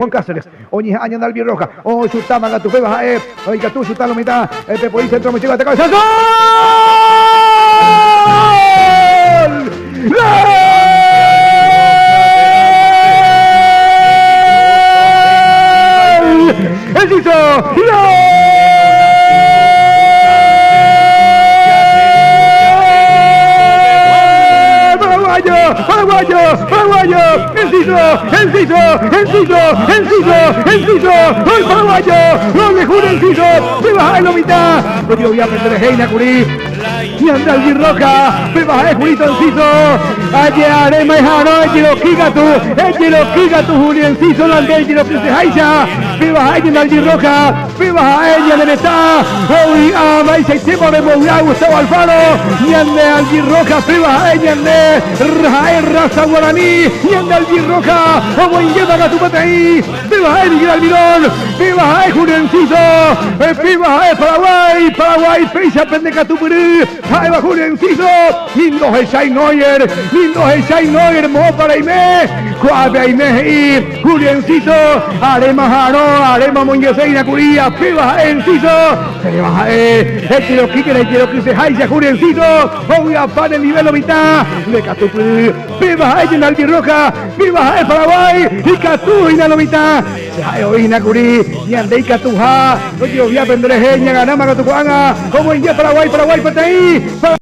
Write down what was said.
Juan Cáceres, Oñiz Añan Albi Roja, O Chutama Gatufe Bajae, Oiga tú Chutalo mitad, Pepoí centro me llega de cabeza. ¡Gol! ¡El Ciso! Paraguayo, el Ciso, el paraguayo, gol de Julio Enciso, se baja en la mitad, lo dio ya a Heina Curí, y anda el Roja, se baja el Julito Enciso, allí Arema y Jano, el Kigatu, Julio Enciso, la de Giro Prisejaisa, se baja ella el Roja, se baja ella de Netá, hoy a Maisa y Temo de Mourá, Gustavo Alfaro, y anda el Roja, se baja ella de Raza Guaraní, y anda el Roja, como Inguema Gatupataí, viva el Miguel Almirón, viva el Julio Enciso, viva el Paraguay, Feisa Pendecatupurí, ahí va Julio Enciso, lindo el Shai Neuer, Mo para Aimé, Cuave Aimé y Julio Enciso, Arema Jaro, Arema Mongeseina Curía, viva el Enciso, se le baja el Quiero que se jaise Julio Enciso, hoy a pan el nivel mitad, de Catupurí, viva el Albi Roja, viva el Paraguay, y Catu y la mitad, se ha oído Curí, y andei Catuja, no yo voy a aprender Genia, ganamos a Catujuanga, como en Paraguay, Pataí.